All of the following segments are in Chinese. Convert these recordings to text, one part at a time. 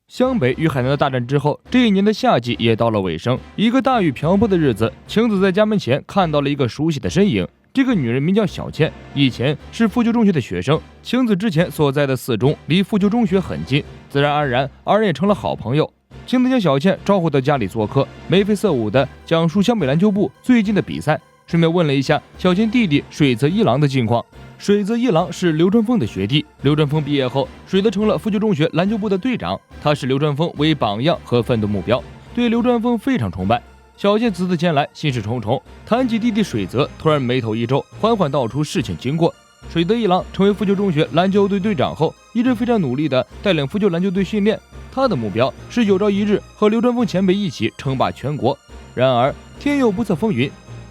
湘北与海南的大战之后，这一年的夏季也到了尾声。一个大雨瓢泼的日子，晴子在家门前看到了一个熟悉的身影。这个女人名叫小倩，以前是富久中学的学生。晴子之前所在的四中离富久中学很近，自然而然二人也成了好朋友。晴子将小倩招呼到家里做客，眉飞色舞地讲述湘北篮球部最近的比赛，顺便问了一下小倩弟弟水泽一郎的近况。水泽一郎是流川枫的学弟，流川枫毕业后，水泽成了富久中学篮球部的队长，他视流川枫为榜样和奋斗目标，对流川枫非常崇拜。小倩此次前来，心事重重，谈起弟弟水泽，突然眉头一皱，缓缓道出事情经过。水泽一郎成为富久中学篮球队队长后，一直非常努力地带领富久篮球队训练，他的目标是有朝一日和流川枫前辈一起称霸全国。然而天有不测风云，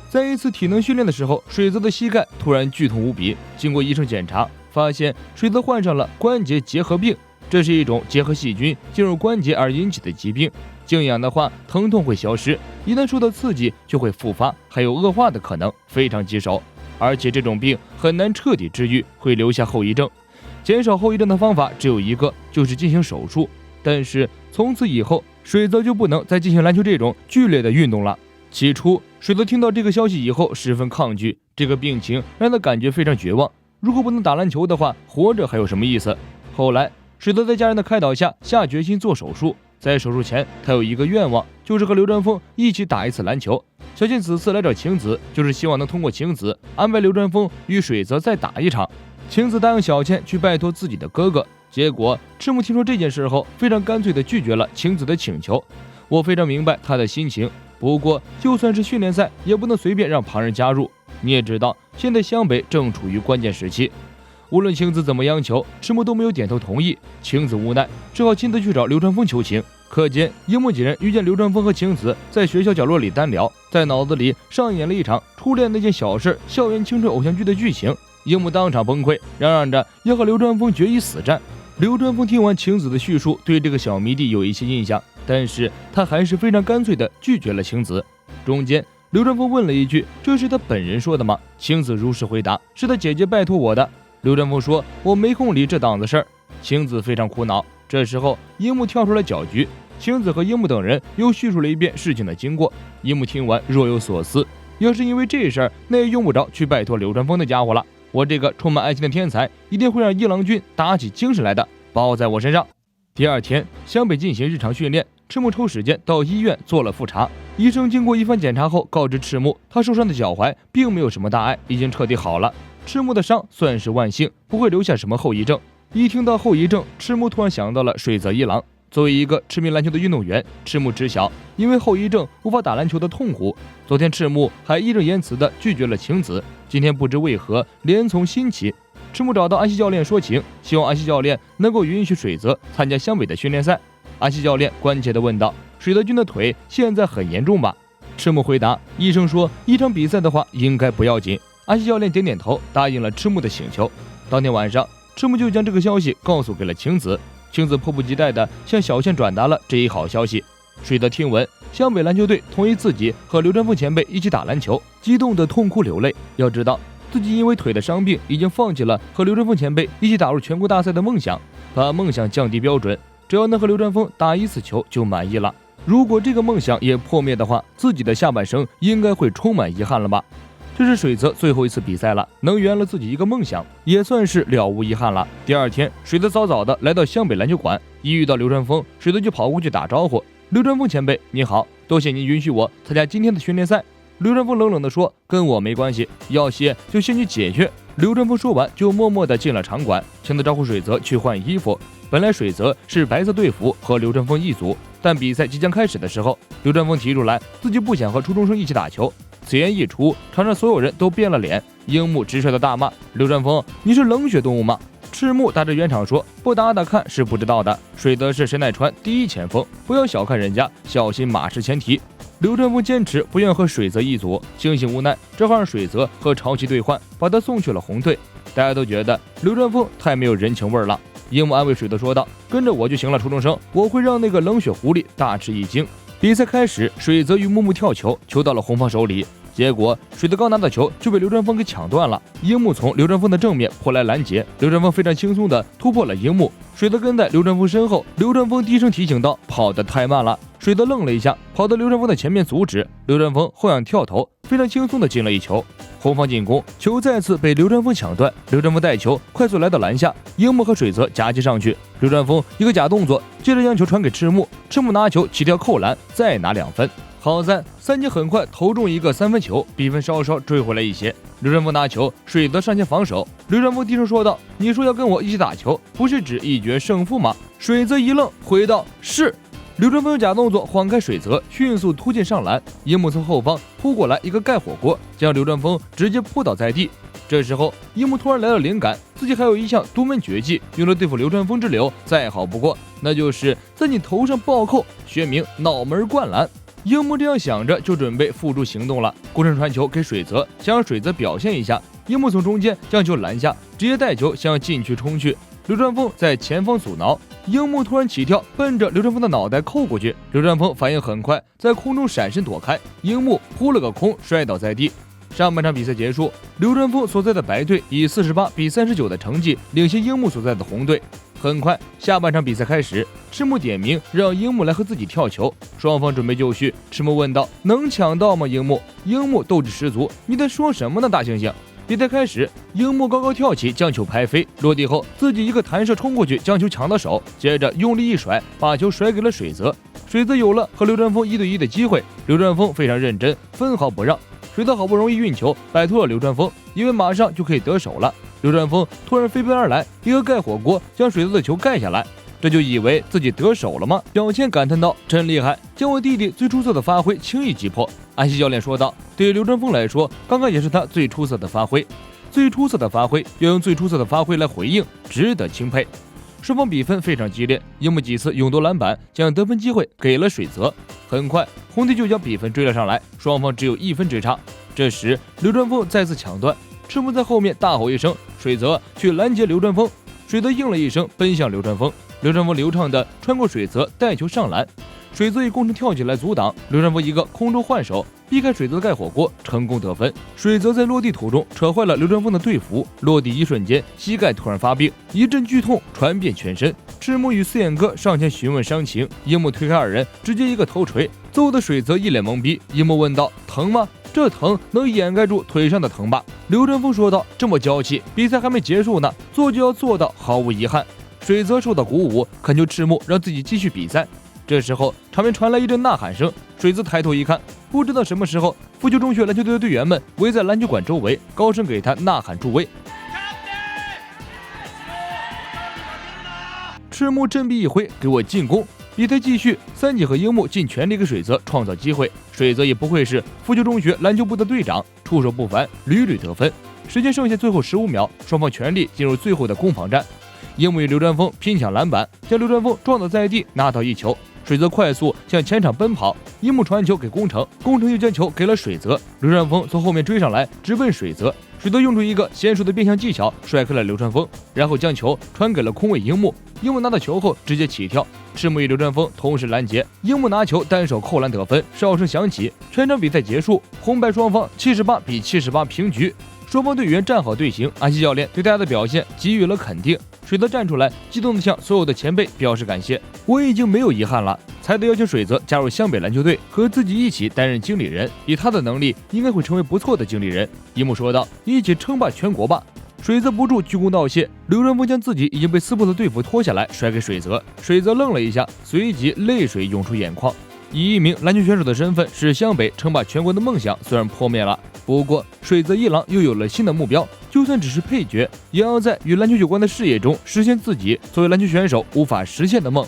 在一次体能训练的时候，水泽的膝盖突然剧痛无比。经过医生检查，发现水泽患上了关节结核病，这是一种结核细菌进入关节而引起的疾病。静养的话，疼痛会消失，一旦受到刺激就会复发，还有恶化的可能，非常棘手。而且这种病很难彻底治愈，会留下后遗症。减少后遗症的方法只有一个，就是进行手术。但是从此以后，水泽就不能再进行篮球这种剧烈的运动了。起初，水泽听到这个消息以后十分抗拒，这个病情让他感觉非常绝望。如果不能打篮球的话，活着还有什么意思？后来，水泽在家人的开导下下决心做手术。在手术前，他有一个愿望，就是和流川枫一起打一次篮球。小倩此次来找晴子，就是希望能通过晴子安排流川枫与水泽再打一场。晴子答应小倩去拜托自己的哥哥，结果赤木听说这件事后，非常干脆地拒绝了晴子的请求。我非常明白他的心情。不过，就算是训练赛，也不能随便让旁人加入。你也知道，现在湘北正处于关键时期，无论晴子怎么央求，赤木都没有点头同意。晴子无奈，只好亲自去找流川枫求情。可见，樱木几人遇见流川枫和晴子在学校角落里单聊，在脑子里上演了一场初恋那件小事、校园青春偶像剧的剧情。樱木当场崩溃，嚷嚷着要和流川枫决一死战。流川枫听完晴子的叙述，对这个小迷弟有一些印象，但是他还是非常干脆地拒绝了晴子。中间，流川枫问了一句：“这是他本人说的吗？”晴子如实回答：“是他姐姐拜托我的。”流川枫说：“我没空理这档子事儿。”晴子非常苦恼。这时候，樱木跳出来搅局，晴子和樱木等人又叙述了一遍事情的经过。樱木听完若有所思，要是因为这事儿，那也用不着去拜托流川枫的家伙了。我这个充满爱心的天才，一定会让一郎君打起精神来的，包在我身上。第二天，湘北进行日常训练，赤木抽时间到医院做了复查。医生经过一番检查后，告知赤木，他受伤的脚踝并没有什么大碍，已经彻底好了。赤木的伤算是万幸，不会留下什么后遗症。一听到后遗症，赤木突然想到了水泽一郎。作为一个痴迷篮球的运动员，赤木知晓因为后遗症无法打篮球的痛苦。昨天赤木还义正言辞地拒绝了晴子，今天不知为何连从心起。赤木找到安西教练说情，希望安西教练能够允许水泽参加湘北的训练赛。安西教练关切地问道：“水泽君的腿现在很严重吧？”赤木回答：“医生说一场比赛的话应该不要紧。”安西教练点点头，答应了赤木的请求。当天晚上，赤木就将这个消息告诉给了晴子。晴子迫不及待地向小倩转达了这一好消息。水泽听闻湘北篮球队同意自己和流川枫前辈一起打篮球，激动得痛哭流泪。要知道，自己因为腿的伤病，已经放弃了和流川枫前辈一起打入全国大赛的梦想，把梦想降低标准，只要能和流川枫打一次球就满意了。如果这个梦想也破灭的话，自己的下半生应该会充满遗憾了吧。这是水泽最后一次比赛了，能圆了自己一个梦想，也算是了无遗憾了。第二天，水泽早早的来到湘北篮球馆，一遇到流川枫，水泽就跑过去打招呼：“流川枫前辈，你好，多谢您允许我参加今天的训练赛。”流川枫冷冷地说：“跟我没关系，要谢就先去解决。”流川枫说完，就默默地进了场馆，亲自招呼水泽去换衣服。本来水泽是白色队服和流川枫一组，但比赛即将开始的时候，流川枫提出来自己不想和初中生一起打球。此言一出，场上所有人都变了脸。樱木直率的大骂：“流川枫，你是冷血动物吗？”赤木打着圆场说：“不打打看是不知道的，水泽是神奈川第一前锋，不要小看人家，小心马失前蹄。”流川枫坚持不愿和水泽一组，星星无奈，只好让水泽和潮崎兑换，把他送去了红队。大家都觉得流川枫太没有人情味了。樱木安慰水泽说道：“跟着我就行了，初中生，我会让那个冷血狐狸大吃一惊。”比赛开始，水泽与木木跳球，球到了红方手里。结果水泽刚拿到球就被流川枫给抢断了，樱木从流川枫的正面扑来拦截，流川枫非常轻松的突破了樱木，水泽跟在流川枫身后，流川枫低声提醒道：“跑得太慢了。”水泽愣了一下，跑到流川枫的前面阻止，流川枫后仰跳投，非常轻松的进了一球。红方进攻，球再次被流川枫抢断，流川枫带球快速来到篮下，樱木和水泽夹击上去，流川枫一个假动作，接着将球传给赤木，赤木拿球起跳扣篮，再拿2分。好在三井很快投中一个3分球，比分稍稍追回来一些。流川枫拿球，水泽上前防守。流川枫低声说道：“你说要跟我一起打球，不是指一决胜负吗？”水泽一愣，回道：“是。”流川枫用假动作晃开水泽，迅速突进上篮。樱木从后方扑过来一个盖火锅，将流川枫直接扑倒在地。这时候，樱木突然来了灵感，自己还有一项独门绝技，用来对付流川枫之流再好不过，那就是在你头上暴扣，学名脑门灌篮。樱木这样想着，就准备付诸行动了。顾城传球给水泽，想让水泽表现一下。樱木从中间将球拦下，直接带球向禁区冲去。流川枫在前方阻挠，樱木突然起跳，奔着流川枫的脑袋扣过去。流川枫反应很快，在空中闪身躲开，樱木扑了个空，摔倒在地。上半场比赛结束，流川枫所在的白队以48比39的成绩领先樱木所在的红队。很快，下半场比赛开始，赤木点名让樱木来和自己跳球，双方准备就绪。赤木问道：“能抢到吗？”樱木斗志十足：“你在说什么呢，大猩猩？”比赛开始，樱木高高跳起，将球拍飞，落地后自己一个弹射冲过去，将球抢到手，接着用力一甩，把球甩给了水泽。水泽有了和流川枫1对1的机会，流川枫非常认真，分毫不让。水泽好不容易运球摆脱了流川枫，以为马上就可以得手了。流川枫突然飞奔而来，一个盖火锅将水泽的球盖下来，这就以为自己得手了吗？小千感叹道：“真厉害，将我弟弟最出色的发挥轻易击破。”安西教练说道：“对于流川枫来说，刚刚也是他最出色的发挥，最出色的发挥要用最出色的发挥来回应，值得钦佩。”双方比分非常激烈，樱木几次勇夺篮板，将得分机会给了水泽。很快，红队就将比分追了上来，双方只有1分之差。这时，流川枫再次抢断，赤木在后面大吼一声，水泽去拦截流川枫。水泽应了一声，奔向流川枫。流川枫流畅地穿过水泽，带球上篮。水泽以空中跳起来阻挡，流川枫一个空中换手，避开水泽的盖火锅，成功得分。水泽在落地途中扯坏了流川枫的队服，落地一瞬间，膝盖突然发病，一阵剧痛传遍全身。赤木与四眼哥上前询问伤情，樱木推开二人，直接一个头锤，揍得水泽一脸懵逼。樱木问道：“疼吗？这疼能掩盖住腿上的疼吧？”流川枫说道：“这么娇气，比赛还没结束呢，做就要做到毫无遗憾。”水泽受到鼓舞，恳求赤木让自己继续比赛。这时候，场面传来一阵呐喊声。水泽抬头一看，不知道什么时候，富久中学篮球队的队员们围在篮球馆周围，高声给他呐喊助威。赤木振臂一挥，给我进攻！比赛继续，三井和樱木尽全力给水泽创造机会。水泽也不愧是富久中学篮球部的队长，出手不凡，屡屡得分。时间剩下最后15秒，双方全力进入最后的攻防战。樱木与流川枫拼抢篮板，将流川枫撞倒在地，拿到一球。水泽快速向前场奔跑，樱木传球给宫城，宫城又将球给了水泽。流川枫从后面追上来，直奔水泽。水泽用出一个娴熟的变向技巧，甩开了流川枫，然后将球传给了空位樱木。樱木拿到球后直接起跳，赤木与流川枫同时拦截，樱木拿球单手扣篮得分，哨声响起，全场比赛结束，红白双方78比78平局。双方队员站好队形，安西教练对大家的表现给予了肯定。水泽站出来，激动地向所有的前辈表示感谢。我已经没有遗憾了，才得邀请水泽加入湘北篮球队，和自己一起担任经理人。以他的能力，应该会成为不错的经理人。樱木说道：“一起称霸全国吧。”水泽不住鞠躬道谢。流川枫将自己已经被撕破的队服脱下来，甩给水泽。水泽愣了一下，随即泪水涌出眼眶。以一名篮球选手的身份使湘北称霸全国的梦想虽然破灭了，不过水泽一郎又有了新的目标，就算只是配角，也要在与篮球有关的事业中实现自己作为篮球选手无法实现的梦。